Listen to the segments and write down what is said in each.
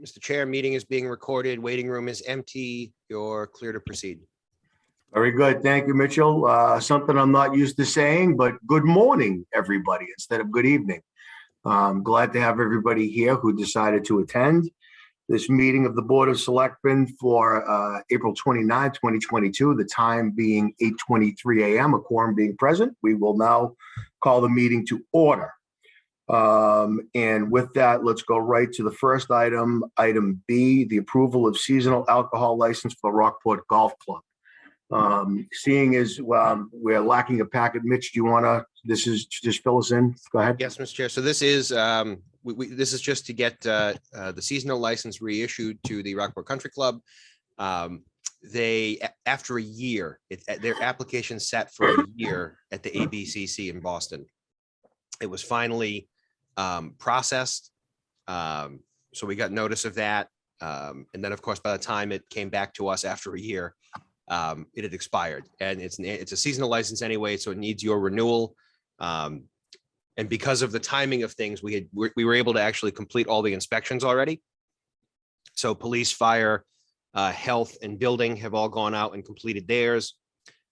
Mr. Chair, meeting is being recorded. Waiting room is empty. You're clear to proceed. Very good. Thank you, Mitchell. Something I'm not used to saying, but good morning, everybody, instead of good evening. Glad to have everybody here who decided to attend this meeting of the Board of Selectmen for April 29, 2022, the time being 8:23 a.m., a quorum being present. We will now call the meeting to order. And with that, let's go right to the first item, item B, the approval of seasonal alcohol license for the Rockport Golf Club. Seeing as we're lacking a packet, Mitch, do you want to, just fill us in? Go ahead. Yes, Mr. Chair. So this is this is just to get the seasonal license reissued to the Rockport Country Club. They, after a year, their application sat for a year at the ABCC in Boston. It was finally processed. So we got notice of that. And then, of course, by the time it came back to us after a year, it had expired. And it's a seasonal license anyway, so it needs your renewal. And because of the timing of things, we were able to actually complete all the inspections already. So police, fire, health, and building have all gone out and completed theirs.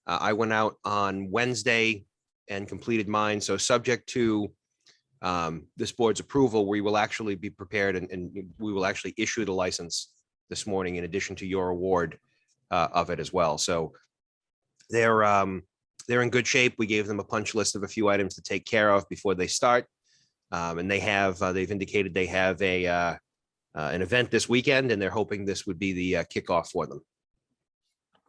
I went out on Wednesday and completed mine. So subject to this board's approval, we will actually be prepared and we will actually issue the license this morning in addition to your award of it as well. So they're in good shape. We gave them a punch list of a few items to take care of before they start. And they've indicated they have an event this weekend, and they're hoping this would be the kickoff for them.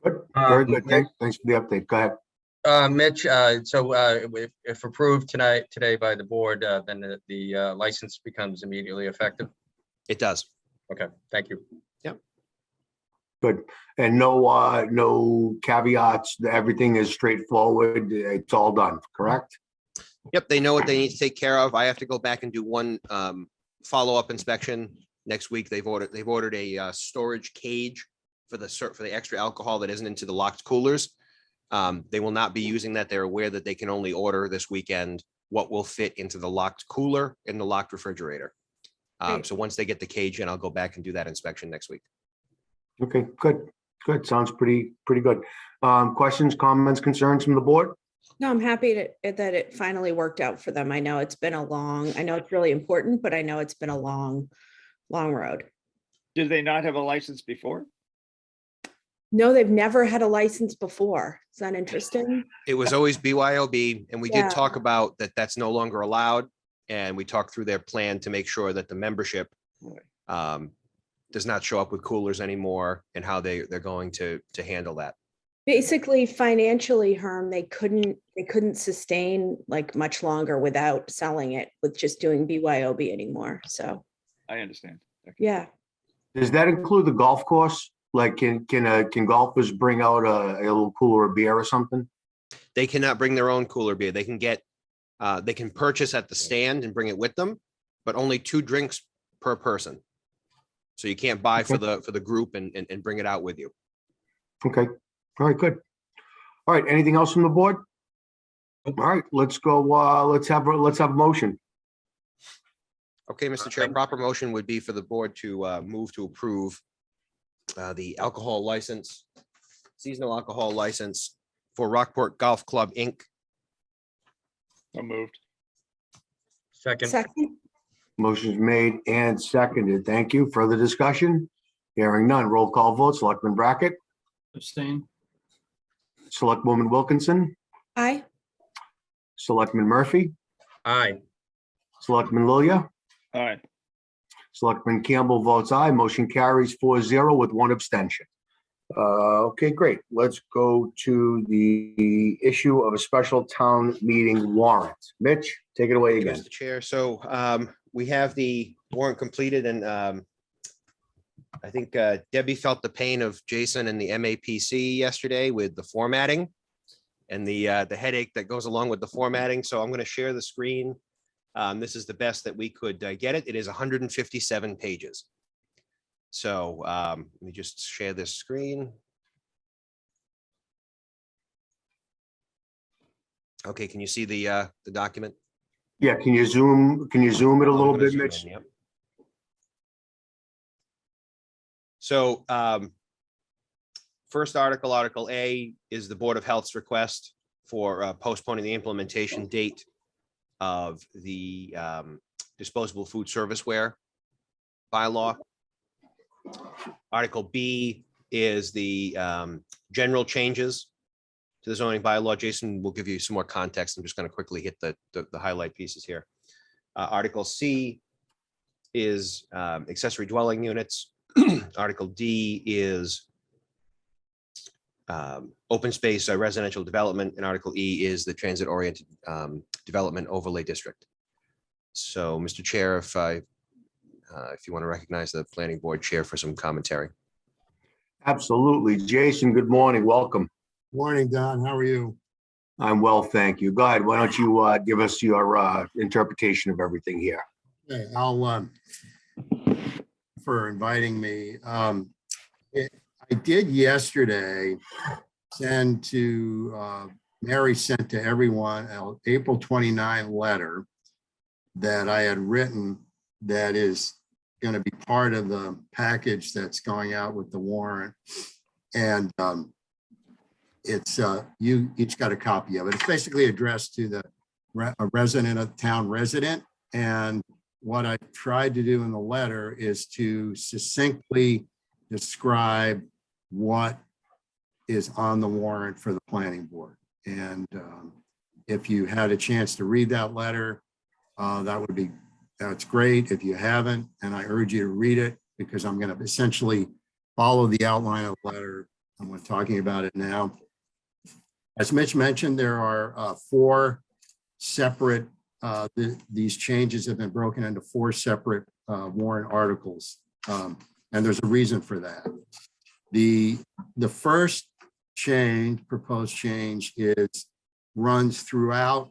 Good. Very good. Thanks for the update. Go ahead. Mitch, so if approved today by the board, then the license becomes immediately effective? It does. Okay, thank you. Yep. Good. And no caveats. Everything is straightforward. It's all done, correct? Yep, they know what they need to take care of. I have to go back and do one follow-up inspection next week. They've ordered a storage cage for the extra alcohol that isn't into the locked coolers. They will not be using that. They're aware that they can only order this weekend what will fit into the locked cooler and the locked refrigerator. So once they get the cage in, I'll go back and do that inspection next week. Okay, good. Sounds pretty good. Questions, comments, concerns from the board? No, I'm happy that it finally worked out for them. I know it's really important, but I know it's been a long road. Did they not have a license before? No, they've never had a license before. Is that interesting? It was always BYOB, and we did talk about that. That's no longer allowed. And we talked through their plan to make sure that the membership does not show up with coolers anymore, and how they're going to handle that. Basically, financially, Herm, they couldn't sustain like much longer without selling it with just doing BYOB anymore. So I understand. Okay. Yeah. Does that include the golf course? Like, can golfers bring out a little cooler of beer or something? They cannot bring their own cooler beer. They can they can purchase at the stand and bring it with them, but only 2 drinks per person. So you can't buy for the group and bring it out with you. Okay. All right, good. All right. Anything else from the board? All right, let's go. Let's have a motion. Okay, Mr. Chair, proper motion would be for the board to move to approve the alcohol license, seasonal alcohol license for Rockport Golf Club, Inc. So moved. Second. Motion's made and seconded. Thank you. Further discussion? Hearing none. Roll call vote. Selectman Brackett. Abstain. Selectwoman Wilkinson. Aye. Selectman Murphy. Aye. Selectman Lilia. Aye. Selectman Campbell votes aye. Motion carries 4-0 with 1 abstention. Okay, great. Let's go to the issue of a special town meeting warrant. Mitch, take it away again. Mr. Chair, so we have the warrant completed, and I think Debbie felt the pain of Jason and the MAPC yesterday with the formatting and the headache that goes along with the formatting. So I'm going to share the screen. This is the best that we could get it. It is 157 pages. So let me just share this screen. Okay, can you see the document? Yeah, can you zoom it a little bit, Mitch? Yep. So first article, Article A, is the Board of Health's request for postponing the implementation date of the disposable food serviceware bylaw. Article B is the general changes to the zoning bylaw. Jason will give you some more context. I'm just going to quickly hit the highlight pieces here. Article C is accessory dwelling units. Article D is open space residential development, and Article E is the transit oriented development overlay district. So, Mr. Chair, if you want to recognize the planning board chair for some commentary. Absolutely. Jason, good morning. Welcome. Morning, Don. How are you? I'm well, thank you. Go ahead. Why don't you give us your interpretation of everything here? Okay, I'll for inviting me. I did yesterday send to Mary sent to everyone an April 29 letter that I had written that is going to be part of the package that's going out with the warrant. And it's you each got a copy of it. It's basically addressed to a resident, a town resident. And what I tried to do in the letter is to succinctly describe what is on the warrant for the planning board. And if you had a chance to read that letter, that's great. If you haven't, and I urge you to read it, because I'm going to essentially follow the outline of the letter. I'm talking about it now. As Mitch mentioned, there are 4 separate, these changes have been broken into 4 separate warrant articles. And there's a reason for that. The first change, proposed change, runs throughout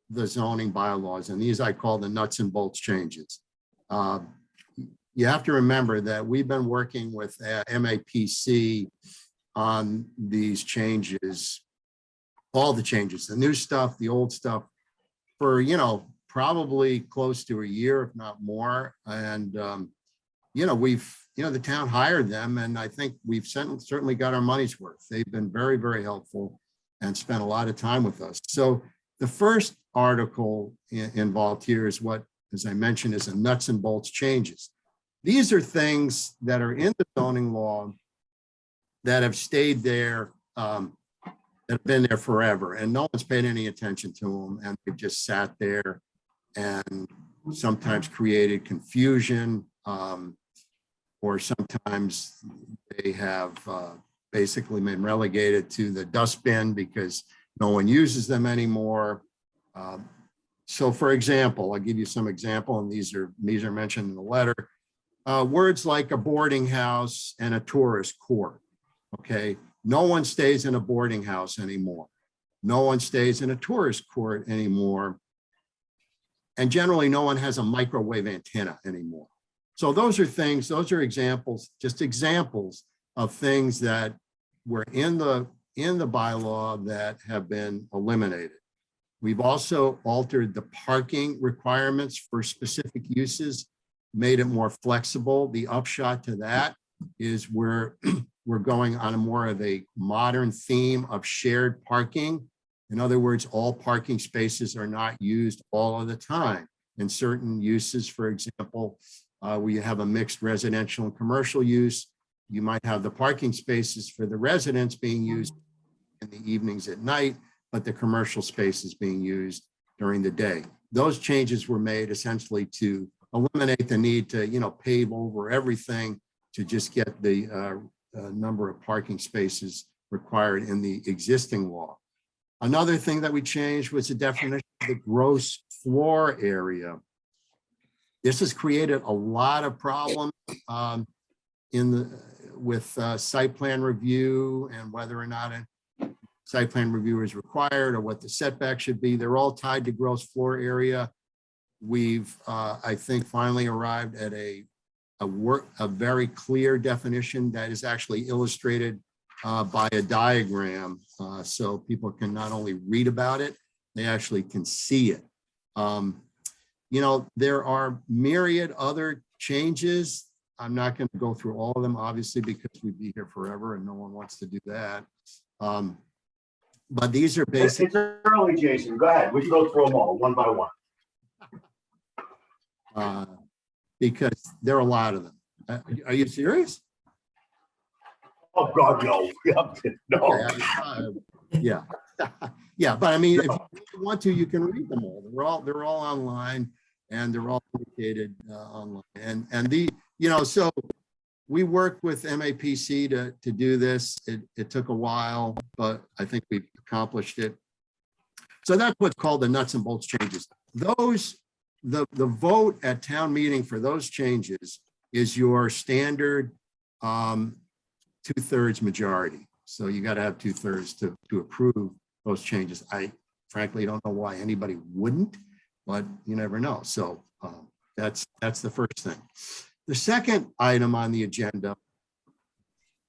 the zoning bylaws, and these I call the nuts and bolts changes. You have to remember that we've been working with MAPC on these changes, all the changes, the new stuff, the old stuff, for, probably close to a year, if not more. And, the town hired them, and I think we've certainly got our money's worth. They've been very, very helpful and spent a lot of time with us. So the first article involved here is what, as I mentioned, is a nuts and bolts changes. These are things that are in the zoning law that have stayed there, that have been there forever, and no one's paid any attention to them, and they've just sat there and sometimes created confusion, or sometimes they have basically been relegated to the dustbin because no one uses them anymore. So for example, I'll give you some example, and these are mentioned in the letter. Words like a boarding house and a tourist court. Okay, no one stays in a boarding house anymore. No one stays in a tourist court anymore. And generally, no one has a microwave antenna anymore. So those are examples, just examples of things that were in the bylaw that have been eliminated. We've also altered the parking requirements for specific uses, made it more flexible. The upshot to that is we're going on a more of a modern theme of shared parking. In other words, all parking spaces are not used all of the time. In certain uses, for example, we have a mixed residential and commercial use. You might have the parking spaces for the residents being used in the evenings at night, but the commercial space is being used during the day. Those changes were made essentially to eliminate the need to, pave over everything to just get the number of parking spaces required in the existing law. Another thing that we changed was the definition of the gross floor area. This has created a lot of problems with site plan review and whether or not a site plan review is required or what the setback should be. They're all tied to gross floor area. We've, I think, finally arrived at a very clear definition that is actually illustrated by a diagram, so people can not only read about it, they actually can see it. There are myriad other changes. I'm not going to go through all of them, obviously, because we'd be here forever and no one wants to do that. But these are basic. It's early, Jason. Go ahead. We can go through them all one by one. Because there are a lot of them. Are you serious? Oh, God, no. No. Yeah. Yeah, but I mean, if you want to, you can read them all. They're all online and they're all indicated online. And so we worked with MAPC to do this. It took a while, but I think we've accomplished it. So that's what's called the nuts and bolts changes. The vote at town meeting for those changes is your standard 2/3 majority. So you got to have 2/3 to approve those changes. I frankly don't know why anybody wouldn't, but you never know. So that's the first thing. The second item on the agenda,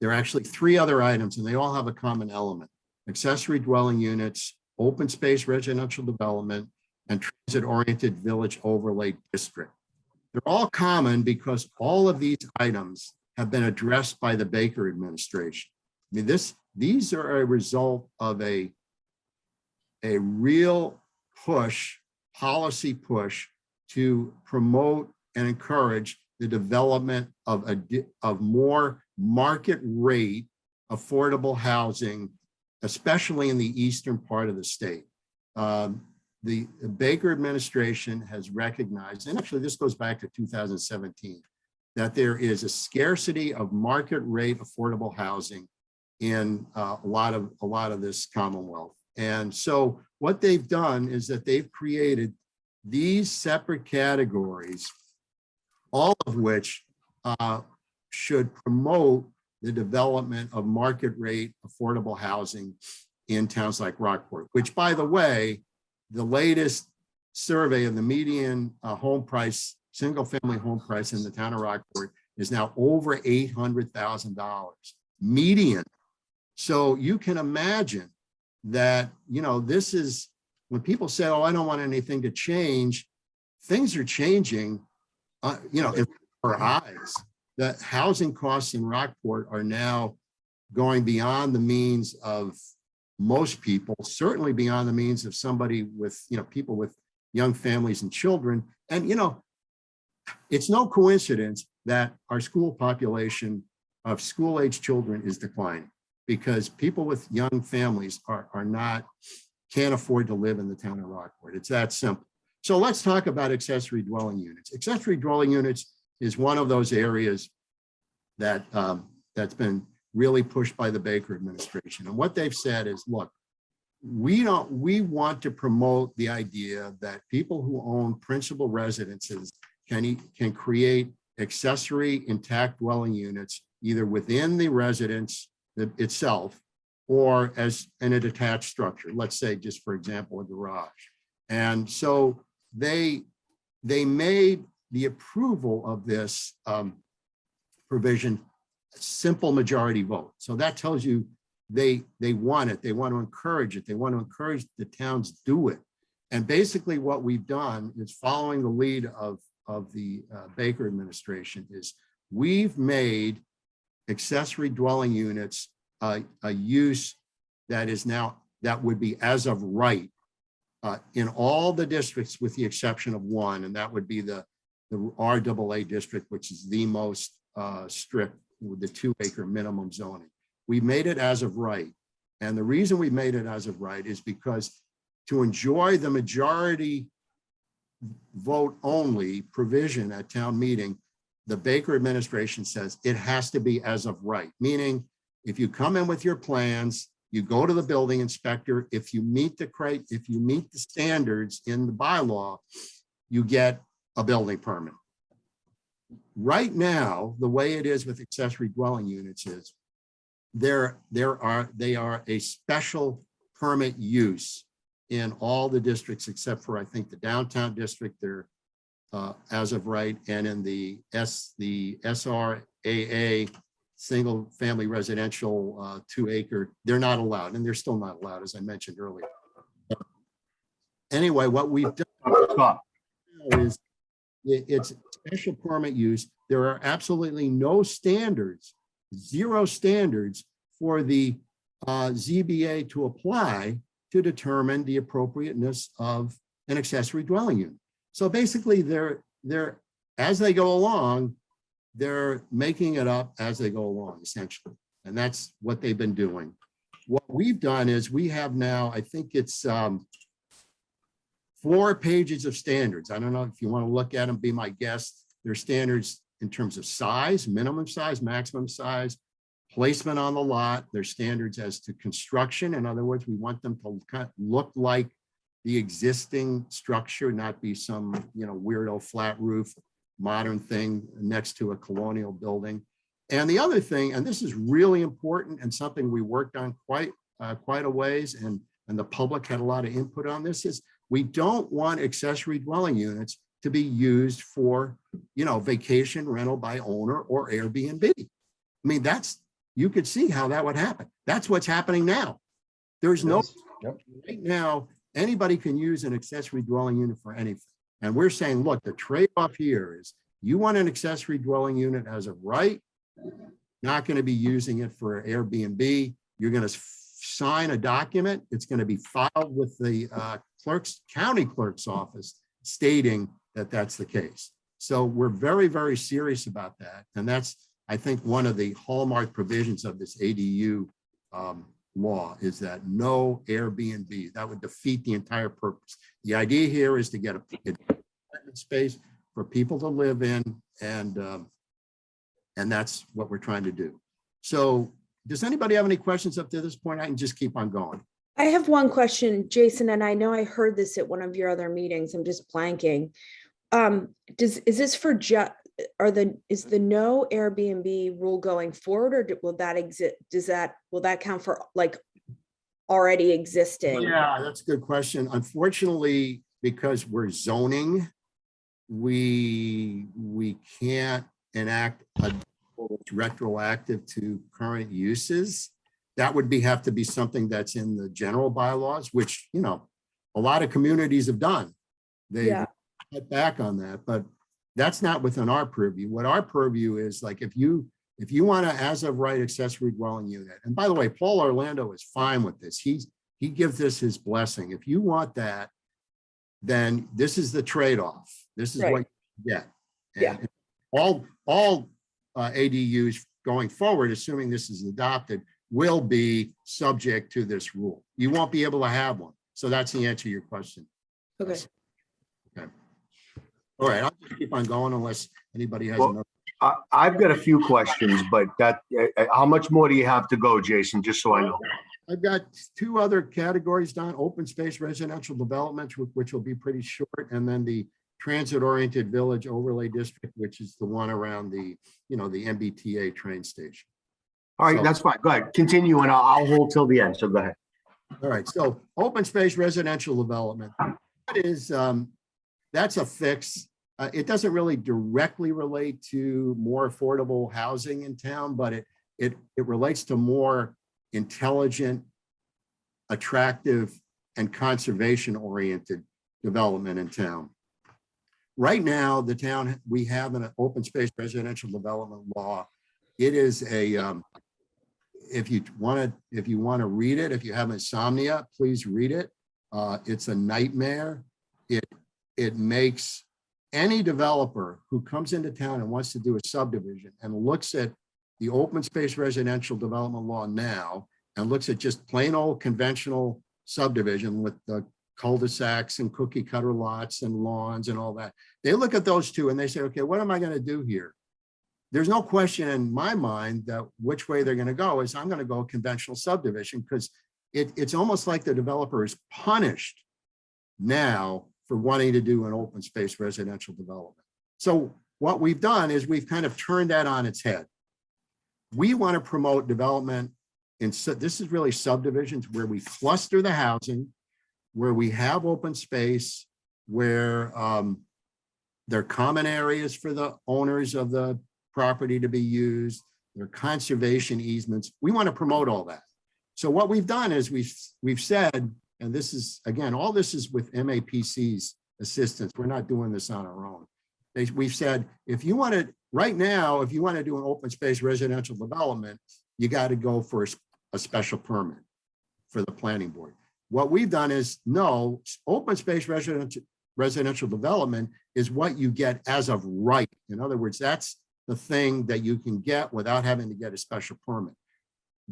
there are actually 3 other items and they all have a common element: accessory dwelling units, open space residential development, and transit-oriented village overlay district. They're all common because all of these items have been addressed by the Baker administration. I mean, these are a result of a real push, policy push to promote and encourage the development of more market rate affordable housing, especially in the eastern part of the state. The Baker administration has recognized, and actually this goes back to 2017, that there is a scarcity of market rate affordable housing in a lot of this Commonwealth. And so what they've done is that they've created these separate categories, all of which should promote the development of market rate affordable housing in towns like Rockport, which, by the way, the latest survey of the median home price, single family home price in the town of Rockport is now over $800,000 median. So you can imagine that, this is when people say, oh, I don't want anything to change, things are changing, in our eyes. The housing costs in Rockport are now going beyond the means of most people, certainly beyond the means of somebody with, people with young families and children. And, it's no coincidence that our school population of school-age children is declining, because people with young families can't afford to live in the town of Rockport. It's that simple. So let's talk about accessory dwelling units. Accessory dwelling units is one of those areas that that's been really pushed by the Baker administration. And what they've said is, look, we want to promote the idea that people who own principal residences can create accessory intact dwelling units either within the residence itself or as in a detached structure, let's say just for example, a garage. And so they made the approval of this provision simple majority vote. So that tells you they want it. They want to encourage it. They want to encourage the towns do it. And basically what we've done is, following the lead of the Baker administration, is we've made accessory dwelling units a use that would be as of right in all the districts with the exception of one, and that would be the RAA district, which is the most strict with the 2-acre minimum zoning. We made it as of right. And the reason we made it as of right is because to enjoy the majority vote only provision at town meeting, the Baker administration says it has to be as of right, meaning if you come in with your plans, you go to the building inspector, if you meet the standards in the bylaw, you get a building permit. Right now, the way it is with accessory dwelling units is they are a special permit use in all the districts except for, I think, the downtown district. They're as of right, and in the SRAA single family residential 2-acre, they're not allowed, and they're still not allowed, as I mentioned earlier. Anyway, what we've done Stop. is It's special permit use. There are absolutely no standards, zero standards for the ZBA to apply to determine the appropriateness of an accessory dwelling unit. So basically, they're as they go along, they're making it up as they go along, essentially. And that's what they've been doing. What we've done is we have now, I think it's 4 pages of standards. I don't know if you want to look at them, be my guest. There's standards in terms of size, minimum size, maximum size, placement on the lot. There's standards as to construction. In other words, we want them to kind of look like the existing structure, not be some, weirdo flat roof modern thing next to a colonial building. And the other thing, and this is really important and something we worked on quite a ways, and the public had a lot of input on this, is we don't want accessory dwelling units to be used for, vacation rental by owner or Airbnb. I mean, you could see how that would happen. That's what's happening now. There's no, right now, anybody can use an accessory dwelling unit for anything. And we're saying, look, the trade-off here is you want an accessory dwelling unit as of right, not going to be using it for Airbnb. You're going to sign a document. It's going to be filed with the county clerk's office stating that that's the case. So we're very, very serious about that. And that's, I think, one of the hallmark provisions of this ADU law is that no Airbnb. That would defeat the entire purpose. The idea here is to get a space for people to live in, and that's what we're trying to do. So does anybody have any questions up to this point? I can just keep on going. I have one question, Jason, and I know I heard this at one of your other meetings. I'm just blanking. Is this for is the no Airbnb rule going forward, or will that exist? Will that count for like already existing? Yeah, that's a good question. Unfortunately, because we're zoning, we can't enact a retroactive to current uses. That would have to be something that's in the general bylaws, which, a lot of communities have done. They cut back on that, but that's not within our purview. What our purview is, like, if you want to as of right accessory dwelling unit, and by the way, Paul Orlando is fine with this. He gives this his blessing. If you want that, then this is the trade-off. This is what you get. And all ADUs going forward, assuming this is adopted, will be subject to this rule. You won't be able to have one. So that's the answer to your question. Okay. Okay. All right, I'll just keep on going unless anybody has Well, another. I've got a few questions, but how much more do you have to go, Jason, just so I know? I've got 2 other categories down: open space residential development, which will be pretty short, and then the transit-oriented village overlay district, which is the one around the, the MBTA train station. All right, So- that's fine. Go ahead. Continue, and I'll hold till the end. So go ahead. All right, so open space residential development, that's a fix. It doesn't really directly relate to more affordable housing in town, but it relates to more intelligent, attractive, and conservation-oriented development in town. Right now, the town, we have an open space residential development law. It is a, if you want to read it, if you have insomnia, please read it. It's a nightmare. It makes any developer who comes into town and wants to do a subdivision and looks at the open space residential development law now and looks at just plain old conventional subdivision with the cul-de-sacs and cookie cutter lots and lawns and all that. They look at those 2 and they say, okay, what am I going to do here? There's no question in my mind that which way they're going to go is I'm going to go conventional subdivision, because it's almost like the developer is punished now for wanting to do an open space residential development. So what we've done is we've kind of turned that on its head. We want to promote development this is really subdivisions where we cluster the housing, where we have open space, where there are common areas for the owners of the property to be used, there are conservation easements. We want to promote all that. So what we've done is we've said, and this is, again, all this is with MAPC's assistance. We're not doing this on our own. We've said, if you want to, right now, if you want to do an open space residential development, you got to go for a special permit for the planning board. What we've done is, no, open space residential development is what you get as of right. In other words, that's the thing that you can get without having to get a special permit.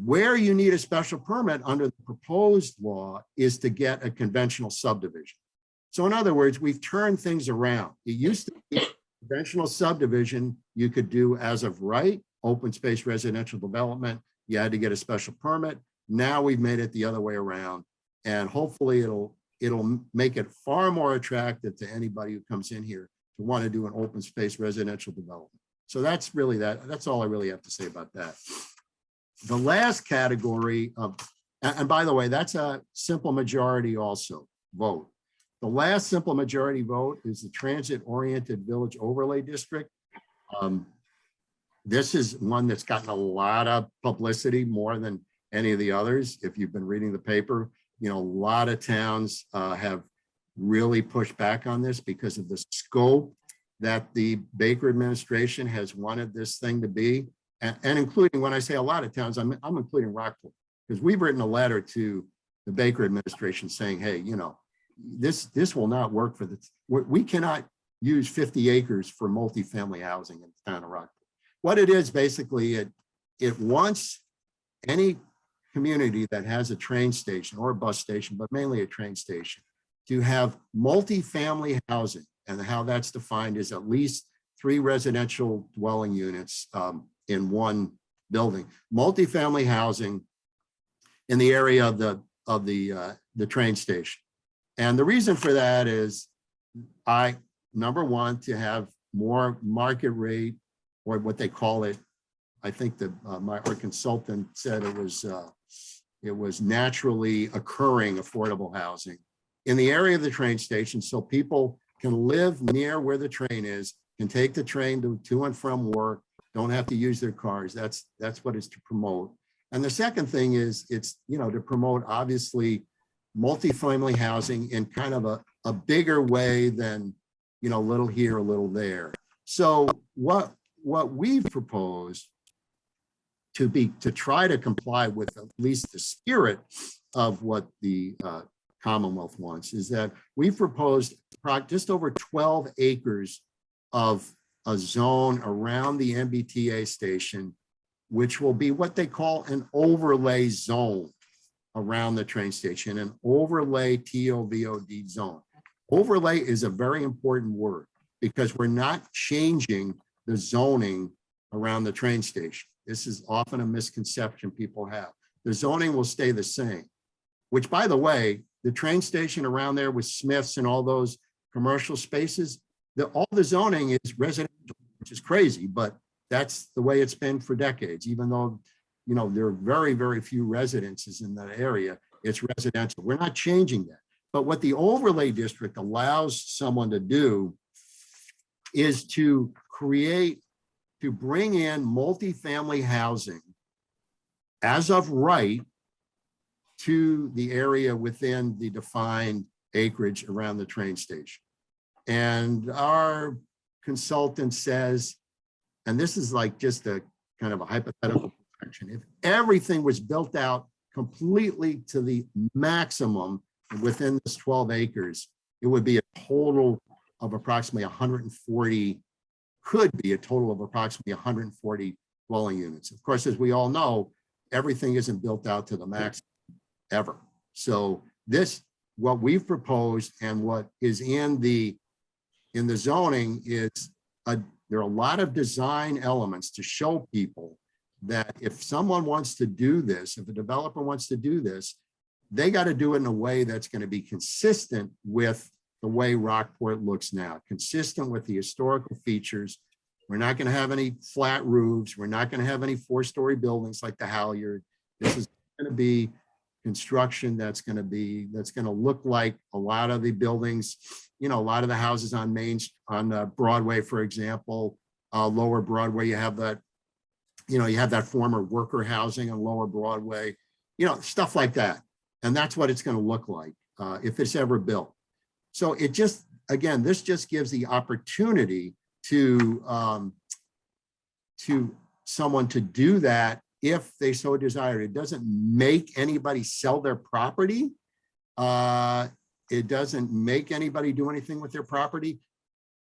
Where you need a special permit under the proposed law is to get a conventional subdivision. So in other words, we've turned things around. It used to be conventional subdivision you could do as of right, open space residential development, you had to get a special permit. Now we've made it the other way around, and hopefully it'll make it far more attractive to anybody who comes in here to want to do an open space residential development. So that's really that's all I really have to say about that. The last category of, and by the way, that's a simple majority also vote. The last simple majority vote is the transit-oriented village overlay district. This is one that's gotten a lot of publicity, more than any of the others. If you've been reading the paper, you know, a lot of towns have really pushed back on this because of the scope that the Baker administration has wanted this thing to be. And including, when I say a lot of towns, I'm including Rockport, because we've written a letter to the Baker administration saying, hey, you know, this will not work for we cannot use 50 acres for multifamily housing in the town of Rockport. What it is, basically, it wants any community that has a train station or a bus station, but mainly a train station, to have multifamily housing. And how that's defined is at least 3 residential dwelling units in one building. Multifamily housing in the area of the train station. And the reason for that is, number one, to have more market rate, or what they call it. I think that our consultant said it was naturally occurring affordable housing in the area of the train station, so people can live near where the train is, can take the train to and from work, don't have to use their cars. That's what it's to promote. And the second thing is, it's, you know, to promote, obviously, multifamily housing in kind of a bigger way than, you know, little here, a little there. So what we've proposed to try to comply with at least the spirit of what the Commonwealth wants is that we've proposed just over 12 acres of a zone around the MBTA station, which will be what they call an overlay zone around the train station, an overlay TOVOD zone. Overlay is a very important word because we're not changing the zoning around the train station. This is often a misconception people have. The zoning will stay the same, which, by the way, the train station around there with Smiths and all those commercial spaces, all the zoning is residential, which is crazy, but that's the way it's been for decades. Even though, you know, there are very, very few residences in that area, it's residential. We're not changing that. But what the overlay district allows someone to do is to bring in multifamily housing as of right to the area within the defined acreage around the train station. And our consultant says, and this is like just a kind of a hypothetical projection, if everything was built out completely to the maximum within this 12 acres, it would be a total of approximately 140, could be a total of approximately 140 dwelling units. Of course, as we all know, everything isn't built out to the max ever. So this, what we've proposed and what is in the zoning is, there are a lot of design elements to show people that if someone wants to do this, if a developer wants to do this, they got to do it in a way that's going to be consistent with the way Rockport looks now, consistent with the historical features. We're not going to have any flat roofs. We're not going to have any 4-story buildings like the Halyard. This is going to be construction that's going to look like a lot of the buildings, you know, a lot of the houses on Broadway, for example, Lower Broadway, you have that, you know, you have that former worker housing on Lower Broadway, you know, stuff like that. And that's what it's going to look like if it's ever built. So it just, again, this just gives the opportunity to someone to do that if they so desire. It doesn't make anybody sell their property. It doesn't make anybody do anything with their property.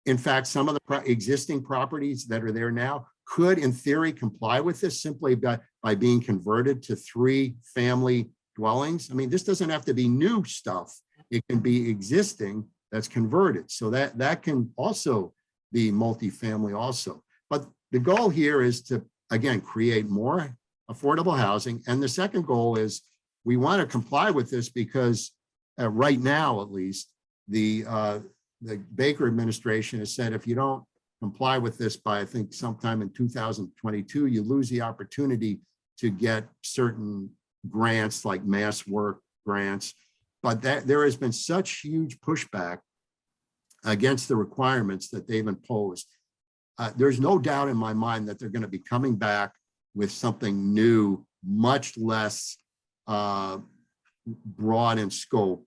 In fact, some of the existing properties that are there now could, in theory, comply with this simply by being converted to 3-family dwellings. I mean, this doesn't have to be new stuff. It can be existing that's converted. So that can also be multifamily also. But the goal here is to, again, create more affordable housing. And the second goal is we want to comply with this because right now, at least, the Baker administration has said, if you don't comply with this by, I think, sometime in 2022, you lose the opportunity to get certain grants like mass work grants. But there has been such huge pushback against the requirements that they've imposed. There's no doubt in my mind that they're going to be coming back with something new, much less broad in scope.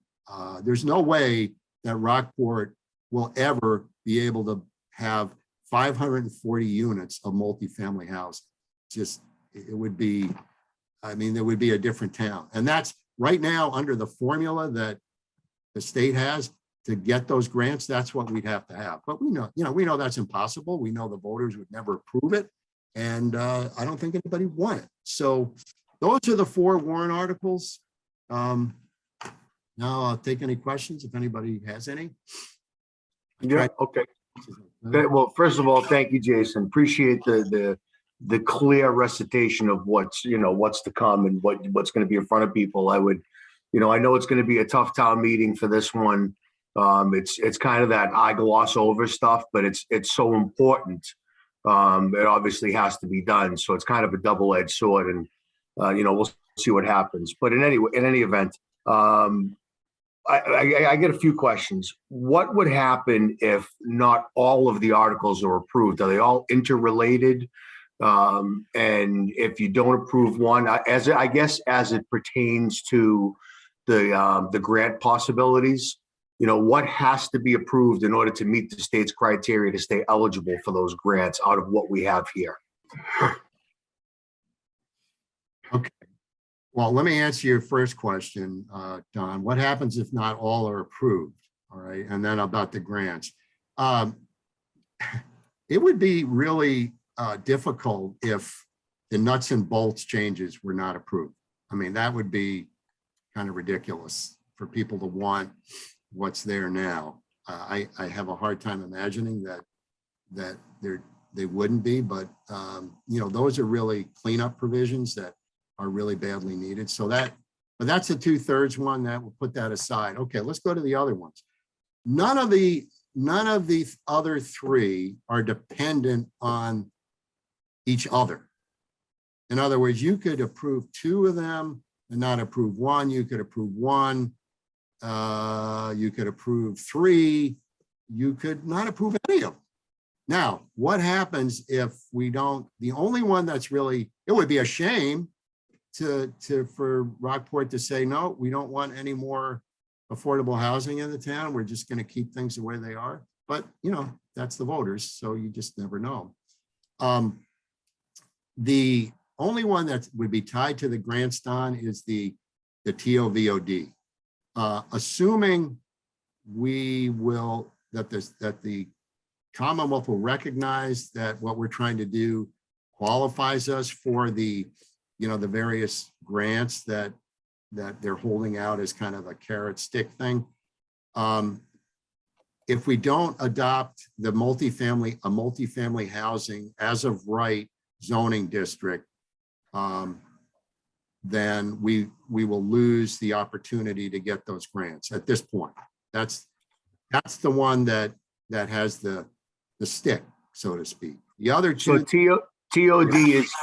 There's no way that Rockport will ever be able to have 540 units of multifamily housing. Just, it would be, I mean, there would be a different town. And that's right now under the formula that the state has to get those grants. That's what we'd have to have. But we know, we know that's impossible. We know the voters would never approve it. And I don't think anybody want it. So those are the 4 warrant articles. Now I'll take any questions if anybody has any. Yeah, okay. Well, first of all, thank you, Jason. Appreciate the clear recitation of what's to come and what's going to be in front of people. I would, I know it's going to be a tough town meeting for this one. It's kind of that I gloss over stuff, but it's so important. It obviously has to be done. So it's kind of a double-edged sword, and we'll see what happens. But in any event, I get a few questions. What would happen if not all of the articles are approved? Are they all interrelated? And if you don't approve one, as it pertains to the grant possibilities, what has to be approved in order to meet the state's criteria to stay eligible for those grants out of what we have here? Okay. Well, let me answer your first question, Don. What happens if not all are approved? All right. And then about the grants. It would be really difficult if the nuts and bolts changes were not approved. I mean, that would be kind of ridiculous for people to want what's there now. I have a hard time imagining that they wouldn't be, but those are really cleanup provisions that are really badly needed. So but that's a 2/3 one that will put that aside. Okay, let's go to the other ones. None of the other 3 are dependent on each other. In other words, you could approve 2 of them and not approve 1. You could approve 1. You could approve 3. You could not approve any of them. Now, what happens if we don't? The only one that's really, it would be a shame for Rockport to say, no, we don't want any more affordable housing in the town. We're just going to keep things the way they are. But, that's the voters. So you just never know. The only one that would be tied to the grants, Don, is the TOVOD. Assuming that the Commonwealth will recognize that what we're trying to do qualifies us for the various grants that they're holding out as kind of a carrot stick thing. If we don't adopt a multifamily housing as of right zoning district, then we will lose the opportunity to get those grants at this point. That's the one that has the stick, so to speak. The other 2. So TOD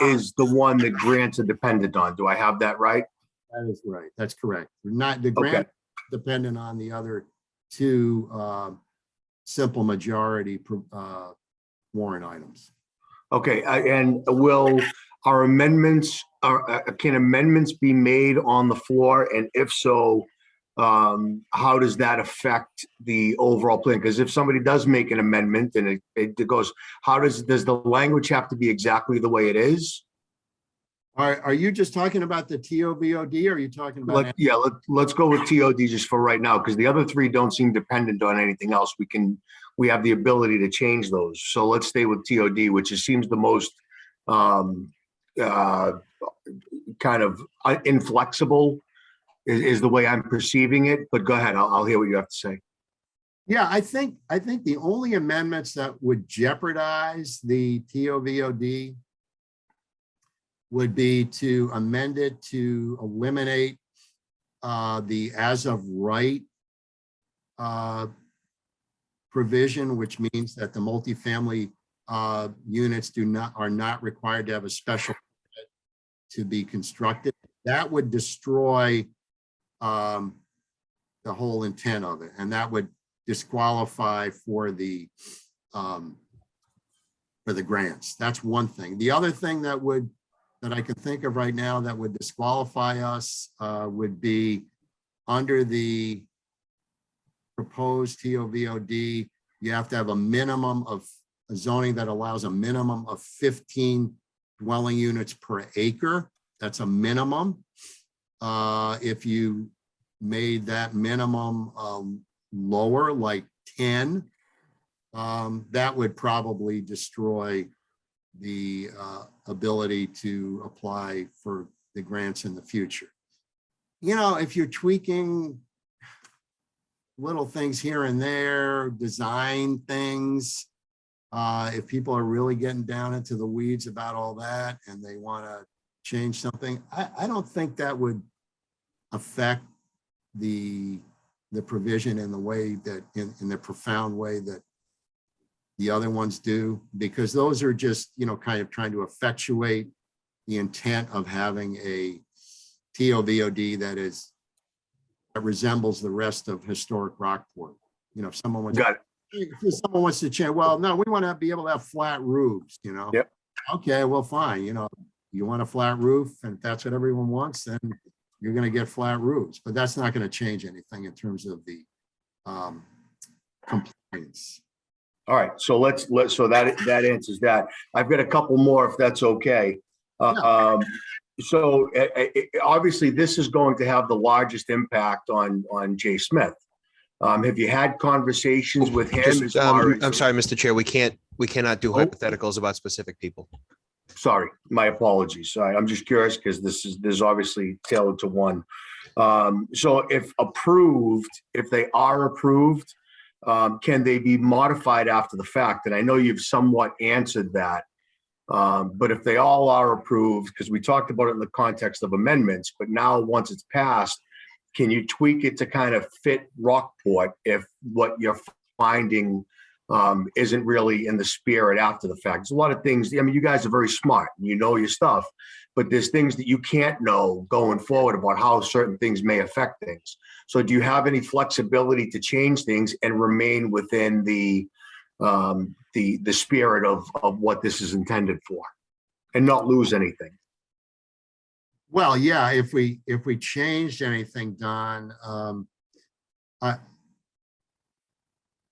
is the one that grants are dependent on. Do I have that right? That is right. That's correct. The grant dependent on the other 2 simple majority warrant items. Okay, and can amendments be made on the floor? And if so, how does that affect the overall plan? Because if somebody does make an amendment and it goes, how does the language have to be exactly the way it is? Are you just talking about the TOVOD or are you talking about? Let's go with TOD just for right now, because the other three don't seem dependent on anything else. We have the ability to change those. So let's stay with TOD, which seems the most kind of inflexible is the way I'm perceiving it. But go ahead, I'll hear what you have to say. Yeah, I think the only amendments that would jeopardize the TOVOD would be to amend it to eliminate the as of right provision, which means that the multifamily units are not required to have a special permit to be constructed. That would destroy the whole intent of it, and that would disqualify for the grants. That's one thing. The other thing that I can think of right now that would disqualify us would be under the proposed TOVOD, you have to have a minimum of a zoning that allows a minimum of 15 dwelling units per acre. That's a minimum. If you made that minimum lower, like 10, that would probably destroy the ability to apply for the grants in the future. You know, if you're tweaking little things here and there, design things, if people are really getting down into the weeds about all that and they want to change something, I don't think that would affect the provision in the way that in the profound way that the other ones do, because those are just, you know, kind of trying to effectuate the intent of having a TOVOD that resembles the rest of historic Rockport. You know, if someone wants to change, well, no, we want to be able to have flat roofs, you know. Yep. Okay, well, fine. You know, you want a flat roof, and if that's what everyone wants, then you're going to get flat roofs. But that's not going to change anything in terms of the compliance. All right, so so that answers that. I've got a couple more if that's okay. So obviously this is going to have the largest impact on Jay Smith. Have you had conversations with him as far as? I'm sorry, Mr. Chair, we cannot do hypotheticals about specific people. Sorry, my apologies. Sorry, I'm just curious because there's obviously tailored to one. So if they are approved, can they be modified after the fact? And I know you've somewhat answered that. But if they all are approved, because we talked about it in the context of amendments, but now once it's passed, can you tweak it to kind of fit Rockport if what you're finding isn't really in the spirit after the fact? There's a lot of things. I mean, you guys are very smart and you know your stuff, but there's things that you can't know going forward about how certain things may affect things. So do you have any flexibility to change things and remain within the spirit of what this is intended for and not lose anything? Well, yeah, if we changed anything, Don,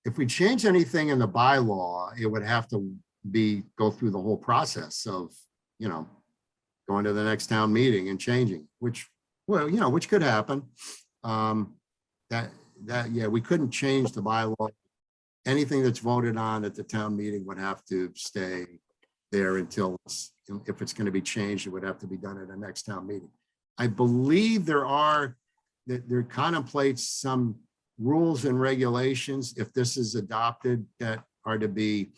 if we change anything in the bylaw, it would have to go through the whole process of, you know, going to the next town meeting and changing, which could happen. Yeah, we couldn't change the bylaw. Anything that's voted on at the town meeting would have to stay there until if it's going to be changed, it would have to be done at the next town meeting. I believe there contemplates some rules and regulations, if this is adopted, that are to be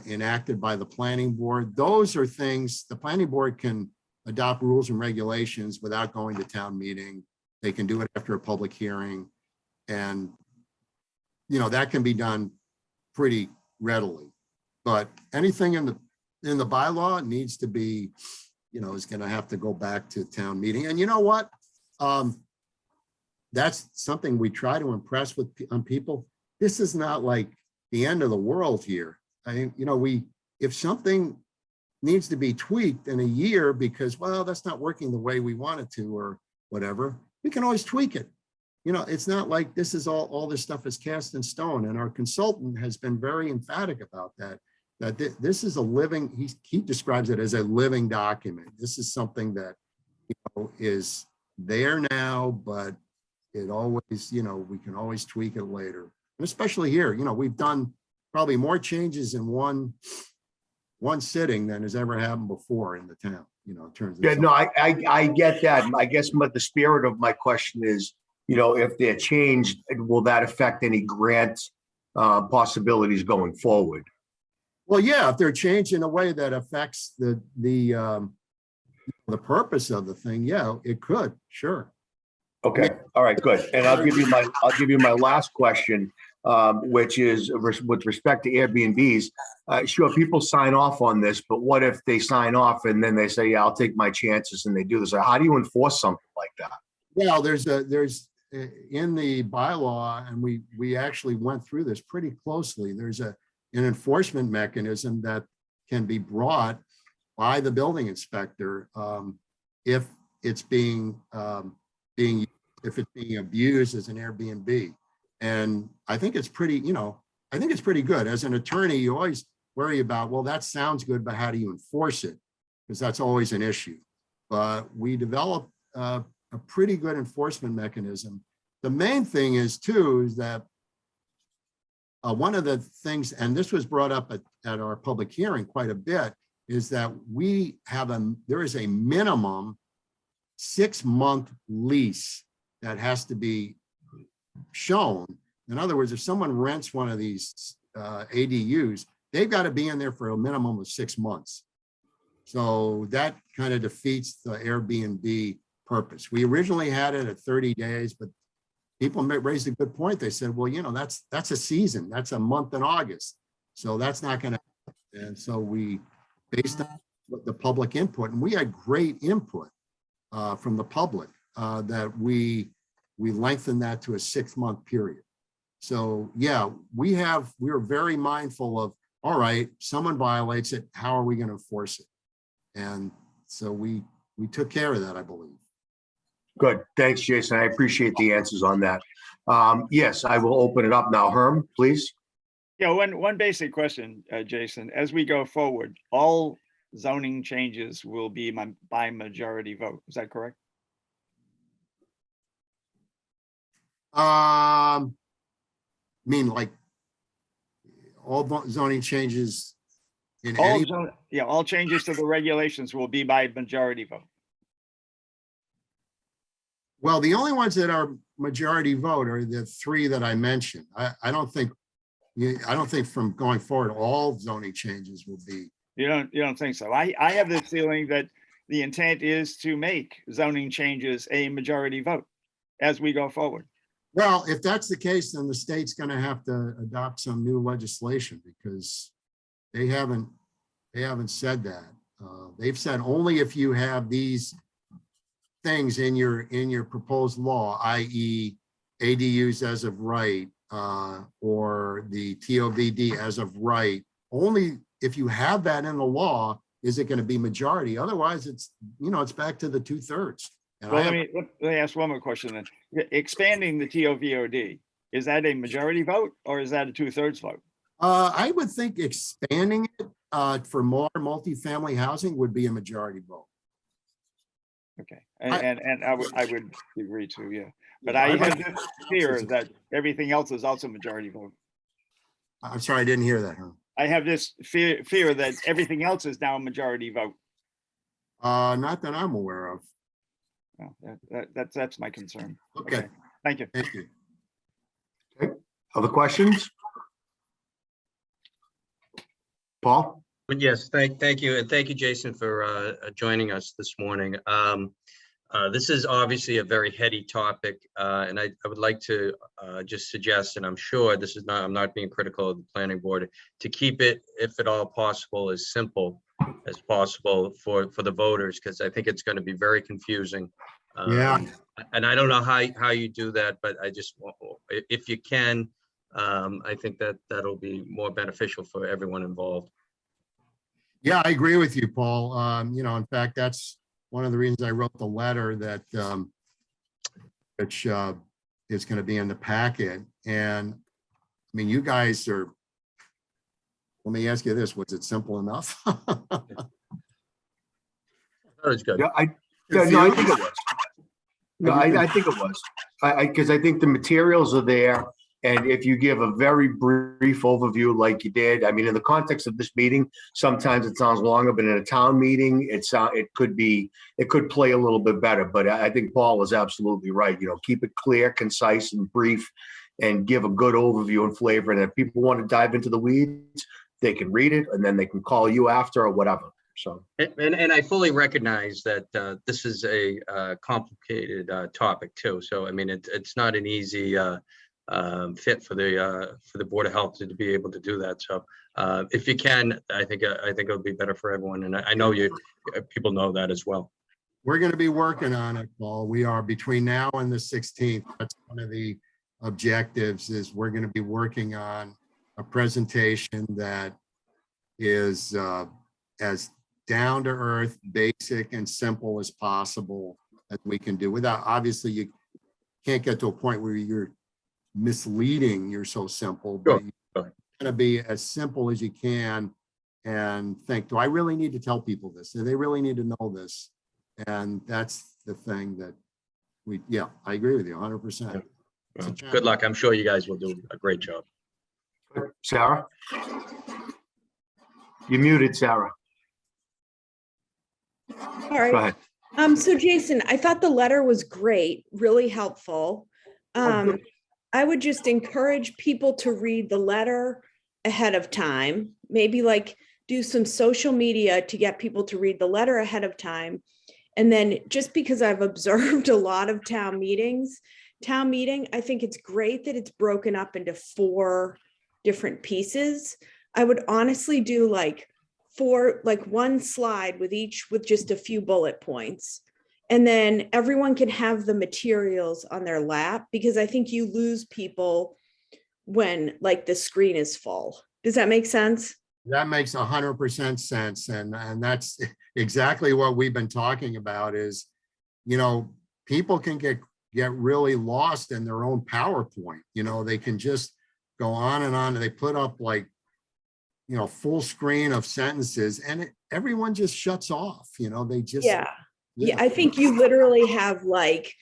enacted by the planning board. Those are things the planning board can adopt rules and regulations without going to town meeting. They can do it after a public hearing, and you know that can be done pretty readily. But anything in the bylaw needs to be, you know, is going to have to go back to town meeting. And you know what? That's something we try to impress on people. This is not like the end of the world here. I mean, you know, if something needs to be tweaked in a year because, well, that's not working the way we want it to or whatever, we can always tweak it. you know, it's not like this is all this stuff is cast in stone. And our consultant has been very emphatic about that, this is a living, he describes it as a living document. This is something that, you know, is there now, but it always, you know, we can always tweak it later. And especially here, you know, we've done probably more changes in one sitting than has ever happened before in the town, you know, in terms of. Yeah, no, I get that. I guess the spirit of my question is, you know, if they're changed, will that affect any grant possibilities going forward? Well, yeah, if they're changed in a way that affects the purpose of the thing, yeah, it could, sure. Okay, all right, good. And I'll give you my last question, which is with respect to Airbnbs. Sure, people sign off on this, but what if they sign off and then they say, yeah, I'll take my chances, and they do this? How do you enforce something like that? Well, there's in the bylaw, and we actually went through this pretty closely. There's an enforcement mechanism that can be brought by the building inspector if it's being abused as an Airbnb. And I think it's pretty, you know, I think it's pretty good. As an attorney, you always worry about, well, that sounds good, but how do you enforce it? Because that's always an issue. But we developed a pretty good enforcement mechanism. The main thing is too, is that one of the things, and this was brought up at our public hearing quite a bit, is that there is a minimum 6-month lease that has to be shown. In other words, if someone rents one of these ADUs, they've got to be in there for a minimum of 6 months. So that kind of defeats the Airbnb purpose. We originally had it at 30 days, but people raised a good point. They said, well, you know, that's a season. That's a month in August. So that's not going to happen. And so we, based on the public input, and we had great input from the public, that we lengthened that to a 6-month period. So yeah, we were very mindful of, all right, someone violates it, how are we going to enforce it? And so we took care of that, I believe. Good. Thanks, Jason. I appreciate the answers on that. Yes, I will open it up now. Herm, please. Yeah, one basic question, Jason. As we go forward, all zoning changes will be by majority vote. Is that correct? I mean, like all zoning changes in any. All changes to the regulations will be by majority vote. Well, the only ones that are majority vote are the 3 that I mentioned. I don't think from going forward, all zoning changes will be. You don't think so? I have this feeling that the intent is to make zoning changes a majority vote as we go forward. Well, if that's the case, then the state's going to have to adopt some new legislation, because they haven't said that. They've said only if you have these things in your proposed law, i.e. ADUs as of right, or the TOVD as of right, only if you have that in the law is it going to be majority. Otherwise, it's back to the 2/3. And Well, let me ask one more question then. Expanding the TOVOD, is that a majority vote or is that a 2/3 vote? I would think expanding it for more multifamily housing would be a majority vote. Okay, and I would agree to, yeah. But I have this fear that everything else is also majority vote. I'm sorry, I didn't hear that, huh? I have this fear that everything else is now a majority vote. Not that I'm aware of. No, that's my concern. Okay. Thank you. Thank you. Other questions? Paul? Yes, thank you. And thank you, Jason, for joining us this morning. This is obviously a very heady topic, and I would like to just suggest, and I'm sure I'm not being critical of the planning board, to keep it, if at all possible, as simple as possible for the voters, because I think it's going to be very confusing. Yeah. And I don't know how you do that, but I just, if you can, I think that'll be more beneficial for everyone involved. Yeah, I agree with you, Paul. In fact, that's one of the reasons I wrote the letter that which is going to be in the packet. And I mean, you guys are, let me ask you this, was it simple enough? That was good. Yeah, no, I think it was. No, I think it was. Because I think the materials are there. And if you give a very brief overview like you did, I mean, in the context of this meeting, sometimes it sounds longer, but in a town meeting, it could play a little bit better. But I think Paul is absolutely right. You know, keep it clear, concise, and brief, and give a good overview and flavor. And if people want to dive into the weeds, they can read it, and then they can call you after or whatever. So, And I fully recognize that this is a complicated topic too. So, I mean, it's not an easy fit for the Board of Health to be able to do that. So, if you can, I think it'll be better for everyone. And I know people know that as well. We're going to be working on it, Paul. We are between now and the 16th. That's one of the objectives, is we're going to be working on a presentation that is as down to earth, basic and simple as possible as we can do, without, obviously you can't get to a point where you're misleading, you're so simple, but Sure. you're going to be as simple as you can and think, do I really need to tell people this? Do they really need to know this? And that's the thing that I agree with you 100%. Well, good luck. I'm sure you guys will do a great job. Sarah? You're muted, Sarah. All Go right. ahead. So Jason, I thought the letter was great, really helpful. good. I would just encourage people to read the letter ahead of time, maybe like do some social media to get people to read the letter ahead of time. And then just because I've observed a lot of town meeting, I think it's great that it's broken up into 4 different pieces. I would honestly do like one slide with just a few bullet points. And then everyone can have the materials on their lap, because I think you lose people when like the screen is full. Does that make sense? That makes 100% sense. And that's exactly what we've been talking about is, you know, people can get really lost in their own PowerPoint. You know, they can just go on and they put up like, you know, full screen of sentences and everyone just shuts off, you know, they just. Yeah, I think you literally have like,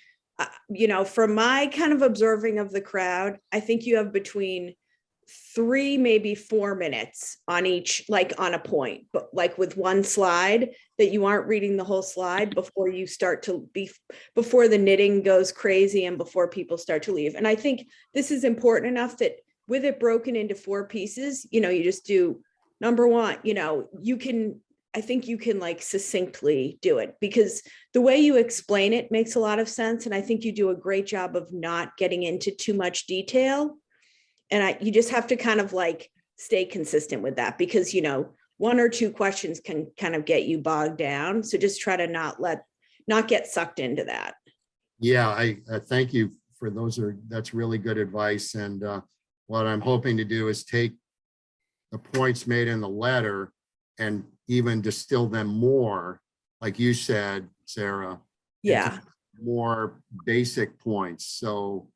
you know, from my kind of observing of the crowd, I think you have between 3, maybe 4 minutes on each, like on a point, but like with one slide that you aren't reading the whole slide before you start to before the knitting goes crazy and before people start to leave. And I think this is important enough that with it broken into 4 pieces, you know, you just do number 1, you know, I think you can like succinctly do it, because the way you explain it makes a lot of sense. And I think you do a great job of not getting into too much detail. And you just have to kind of like stay consistent with that, because, you know, 1 or 2 questions can kind of get you bogged down. So just try to not get sucked into that. Yeah, I thank you for that's really good advice. And what I'm hoping to do is take the points made in the letter and even distill them more, like you said, Sarah. Yeah. More basic points. So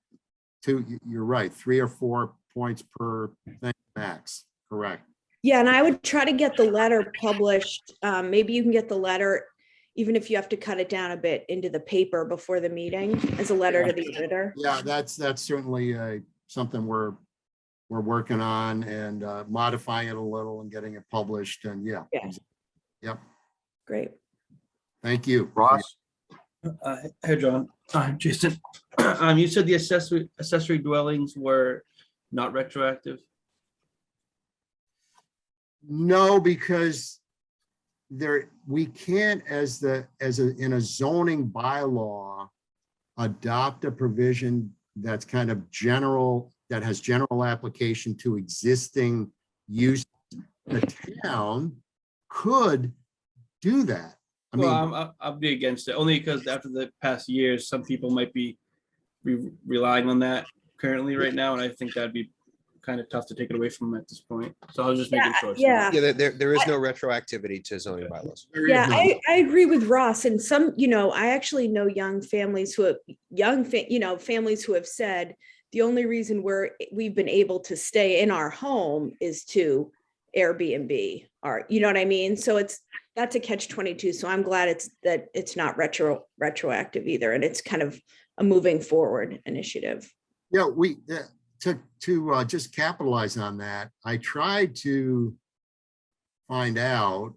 you're right, 3 or 4 points per thing max, correct. Yeah, and I would try to get the letter published. Maybe you can get the letter, even if you have to cut it down a bit, into the paper before the meeting as a letter to the editor. Yeah, that's certainly something we're working on, and modifying it a little and getting it published. And yeah. Yep. Great. Thank you. Ross? Hey, John. Jason, you said the accessory dwellings were not retroactive. No, because we can't, in a zoning bylaw, adopt a provision that's kind of general, that has general application to existing use. The town could do that. I mean, Well, I'll be against it, only because after the past years, some people might be relying on that currently right now, and I think that'd be kind of tough to take it away from them at this point. So I was just Yeah, making sure. yeah. Yeah, there is no retroactivity to zoning bylaws. Yeah, I agree with Ross, and some, I actually know young families who have, families who have said the only reason we've been able to stay in our home is to Airbnb, or, you know what I mean? So that's a catch-22. So I'm glad it's not retroactive either, and it's kind of a moving forward initiative. Yeah, to just capitalize on that, I tried to find out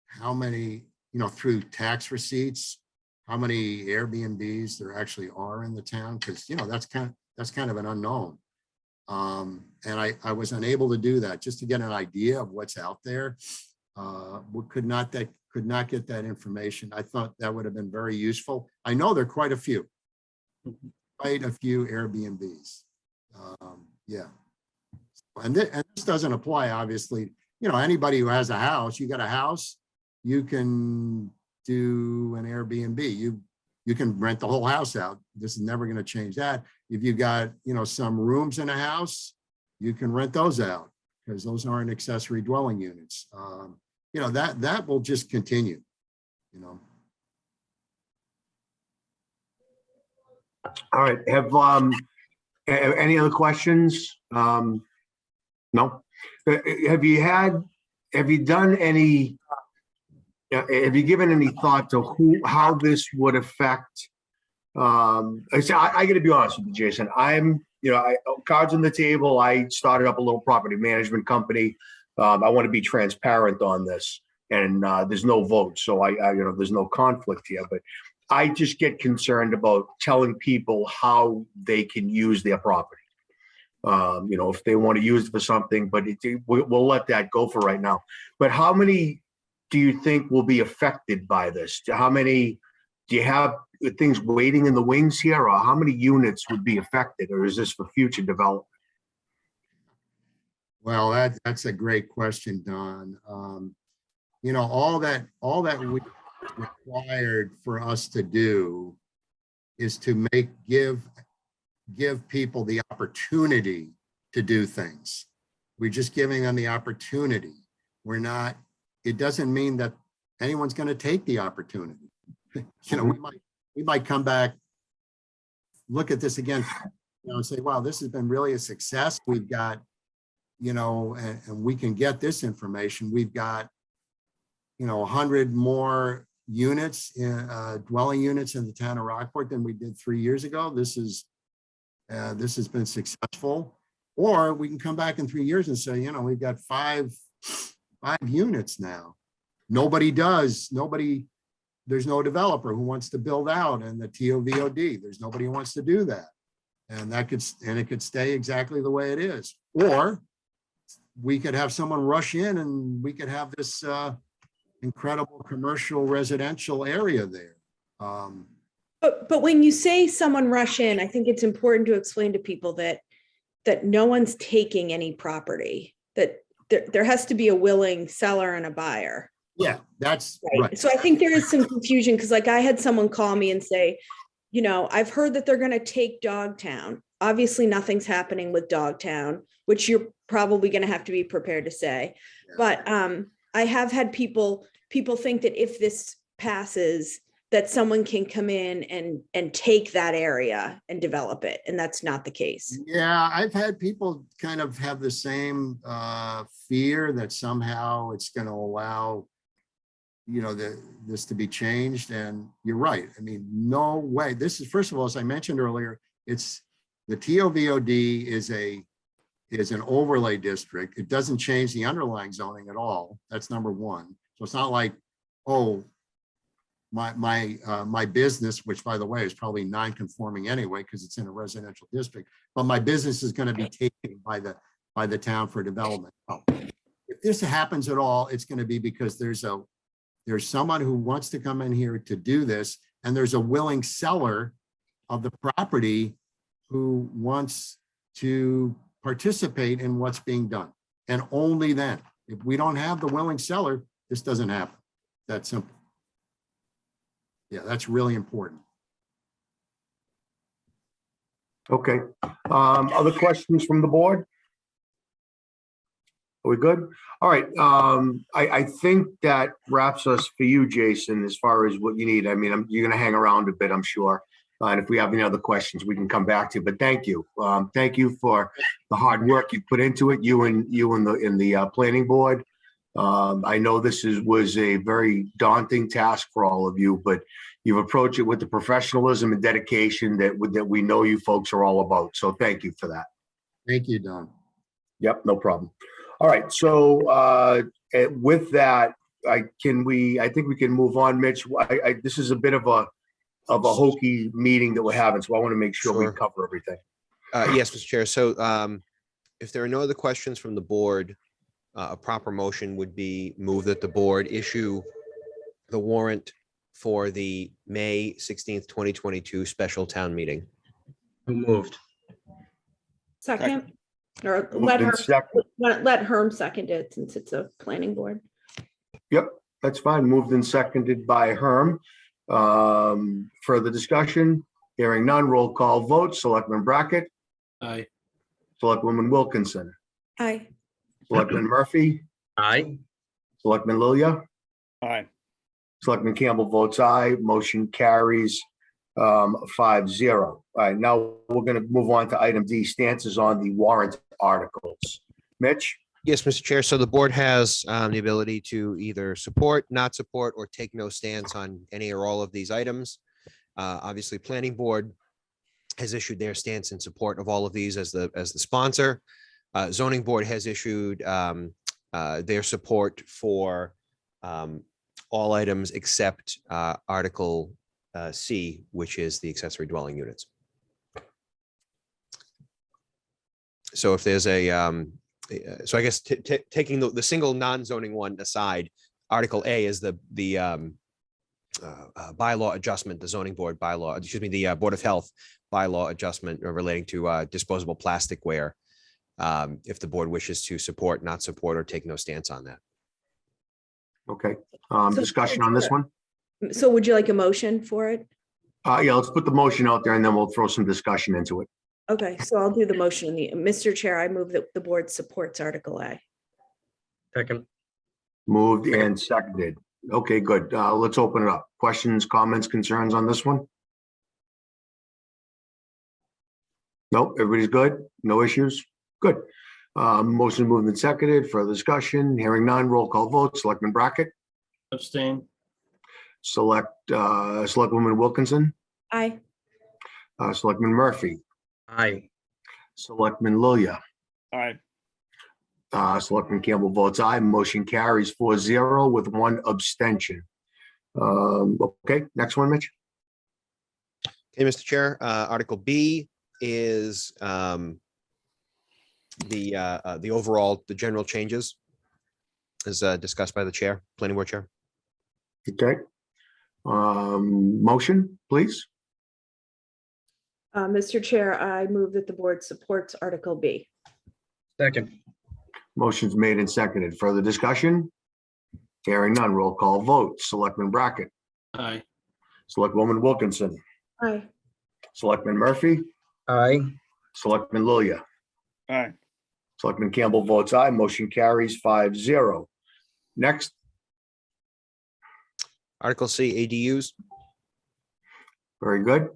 how many, through tax receipts, how many Airbnbs there actually are in the town, because that's kind of an unknown. And I was unable to do that, just to get an idea of what's out there. We could not get that information. I thought that would have been very useful. I know there are quite a few Airbnbs. Yeah. And this doesn't apply, obviously. Anybody who has a house, you got a house, you can do an Airbnb. You can rent the whole house out. This is never going to change that. If you got, some rooms in a house, you can rent those out, because those aren't accessory dwelling units. That will just continue, All right, have any other questions? No? Have you done any, have you given any thought to how this would affect? I got to be honest with you, Jason. Cards on the table. I started up a little property management company. I want to be transparent on this, and there's no vote, so there's no conflict here. But I just get concerned about telling people how they can use their property. If they want to use it for something, but we'll let that go for right now. But how many do you think will be affected by this? How many do you have things waiting in the wings here, or how many units would be affected, or is this for future development? Well, that's a great question, Don. All that we required for us to do is to give people the opportunity to do things. We're just giving them the opportunity. It doesn't mean that anyone's going to take the opportunity. We might come back, look at this again, and say, wow, this has been really a success. We've got, and we can get this information. We've got, 100 more units, dwelling units in the town of Rockport than we did 3 years ago. This has been successful. Or we can come back in 3 years and say, we've got five units now. There's no developer who wants to build out in the TOVOD. There's nobody who wants to do that. And it could stay exactly the way it is. Or we could have someone rush in and we could have this incredible commercial residential area there. But when you say someone rush in, I think it's important to explain to people that no one's taking any property, that there has to be a willing seller and a buyer. Yeah, that's right. So I think there is some confusion, because I had someone call me and say, I've heard that they're going to take Dogtown. Obviously, nothing's happening with Dogtown, which you're probably going to have to be prepared to say. Yeah. But I have had people think that if this passes, that someone can come in and take that area and develop it. And that's not the case. Yeah, I've had people kind of have the same fear that somehow it's going to allow, this to be changed. And you're right. I mean, no way. This is, first of all, as I mentioned earlier, it's the TOVOD is an overlay district. It doesn't change the underlying zoning at all. That's number one. So it's not like, oh, my business, which by the way is probably non-conforming anyway because it's in a residential district, but my business is going to be taken by the town for development. Oh, if this happens at all, it's going to be because there's someone who wants to come in here to do this, and there's a willing seller of the property who wants to participate in what's being done. And only then, if we don't have the willing seller, this doesn't happen. That's simple. Yeah, that's really important. Okay. Other questions from the board? Are we good? All right. I think that wraps us for you, Jason, as far as what you need. I mean, you're going to hang around a bit, I'm sure. And if we have any other questions, we can come back to you. But thank you. Thank you for the hard work you put into it, you and the planning board. I know this was a very daunting task for all of you, but you've approached it with the professionalism and dedication that we know you folks are all about. So thank you for that. Thank you, Don. Yep, no problem. All right, so with that, I think we can move on, Mitch. This is a bit of a hokey meeting that we're having, so I want to make sure Sure. we cover everything. Yes, Mr. Chair. So if there are no other questions from the board, a proper motion would be move that the board issue the warrant for the May 16th, 2022 special town meeting. Who moved? Second, or Moved in second. let Herm second it since it's a planning board. Yep, that's fine. Moved and seconded by Herm. Further discussion? Hearing none, roll call vote. Selectman Brackett, Aye. Selectwoman Wilkinson, Aye. Selectman Murphy, Aye. Selectman Lilia, All right. Selectman Campbell votes aye. Motion carries 5-0. All right, now we're going to move on to item D, stances on the warrant articles. Mitch? Yes, Mr. Chair. So the board has the ability to either support, not support, or take no stance on any or all of these items. Obviously, Planning Board has issued their stance in support of all of these as the sponsor. Zoning Board has issued their support for all items except Article C, which is the accessory dwelling units. So if there's so I guess taking the single non-zoning one aside, Article A is the bylaw adjustment, the zoning board bylaw, excuse me, the Board of Health bylaw adjustment relating to disposable plasticware. If the board wishes to support, not support, or take no stance on that. Okay, So- discussion on this one? So would you like a motion for it? Yeah, let's put the motion out there and then we'll throw some discussion into it. Okay, so I'll do the motion. Mr. Chair, I move that the board supports Article A. Second. Moved and seconded. Okay, good. Let's open it up. Questions, comments, concerns on this one? Nope, everybody's good? No issues? Good. Motion moved and seconded. Further discussion, hearing none, roll call vote. Selectman Brackett, Abstain. Selectwoman Wilkinson, Aye. Selectman Murphy, Aye. Selectman Lilia, All right. Selectman Campbell votes aye. Motion carries 4-0 with one abstention. Okay, next one, Mitch. Okay, Mr. Chair, Article B is the overall, the general changes as discussed by the chair, planning board chair. Okay. Motion, please. Mr. Chair, I move that the board supports Article B. Second. Motion's made and seconded. Further discussion? Hearing none, roll call vote. Selectman Brackett, Aye. Selectwoman Wilkinson, Aye. Selectman Murphy, Aye. Selectman Lilia, All right. Selectman Campbell votes aye. Motion carries 5-0. Next, Article C, ADUs. very good.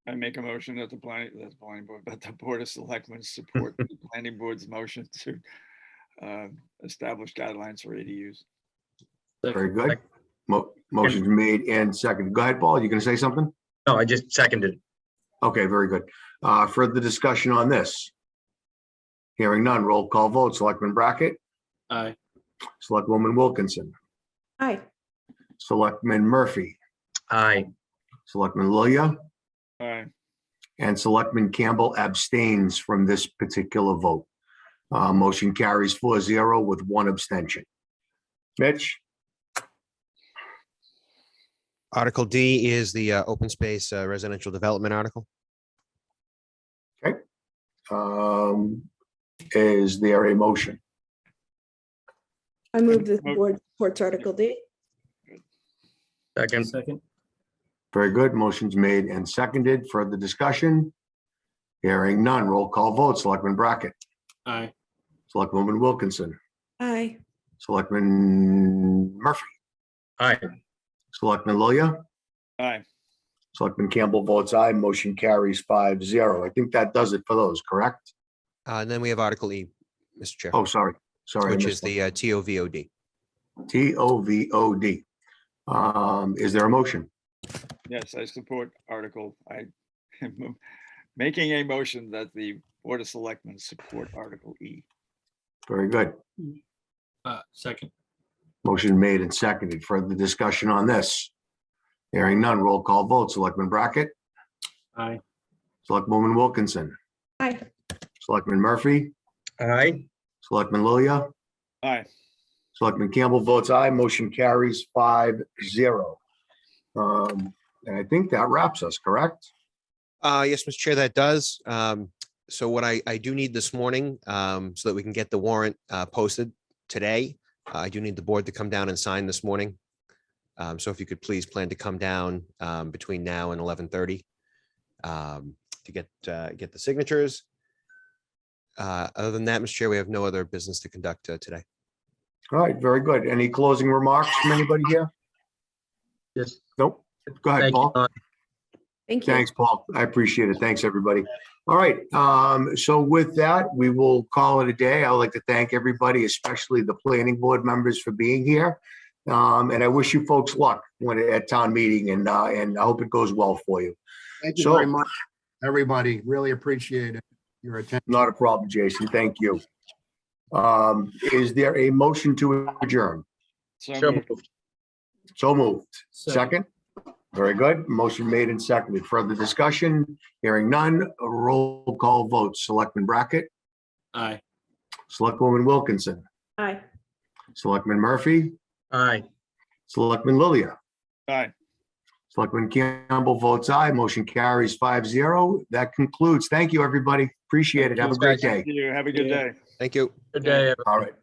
I make a motion that the planning board, but the Board of Selectmen support the planning board's motion to establish guidelines for ADUs. Very good. Motion's made and seconded. Go ahead, Paul. You gonna say something? No, I just seconded. Okay, very good. Further discussion on this? Hearing none, roll call vote. Selectman Brackett, Aye. Selectwoman Wilkinson, Aye. Selectman Murphy, Aye. Selectman Lilia, All right. and Selectman Campbell abstains from this particular vote. Motion carries 4-0 with one abstention. Mitch? Article D is the open space residential development article. Is there a motion? I move that the board supports Article D. Second. Second. Very good. Motion's made and seconded. Further discussion? Hearing none. Roll call vote. Selectman Brackett, Aye. Selectwoman Wilkinson, Aye. Selectman Murphy, Aye. Selectman Lilia, Aye. Selectman Campbell votes aye, motion carries 5-0. I think that does it for those, correct? And then we have Article E, Mr. Chair, Oh, sorry, I which missed is the TOVOD. TOVOD. Is there a motion? Yes, I support Article. I am making a motion that the Board of Selectmen support Article E. Very good. Second. Motion made and seconded. Further discussion on this? Hearing none, roll call vote. Selectman Brackett, Aye. Selectwoman Wilkinson, Aye. Selectman Murphy, Aye. Selectman Lilia, Aye. Selectman Campbell votes aye, motion carries 5-0. And I think that wraps us, correct? Yes, Mr. Chair, that does. So what I do need this morning, so that we can get the warrant posted today, I do need the board to come down and sign this morning. So if you could please plan to come down between now and 11:30 to get the signatures. Other than that, Mr. Chair, we have no other business to conduct today. All right, very good. Any closing remarks from anybody here? Yes. Nope. Go ahead, Thank you. Paul. Don. Thank you. Thanks, Paul. I appreciate it. Thanks, everybody. All right. So with that, we will call it a day. I'd like to thank everybody, especially the planning board members, for being here. And I wish you folks luck at town meeting, and I hope it goes well for you. Thank you So- very much, everybody. Really appreciate it. Your attention. Not a problem, Jason. Thank you. Is there a motion to adjourn? So So moved. moved. So moved. Second? Very good. Motion made and seconded. Further discussion? Hearing none. A roll call vote. Selectman Brackett, Aye. Selectwoman Wilkinson, Aye. Selectman Murphy, Aye. Selectman Lilia, Aye. Selectman Campbell votes aye. Motion carries 5-0. That concludes. Thank you, everybody. Appreciate it. Have a great day. Thank you. Have a good Yeah. day. Thank you. Good day, everyone. All right.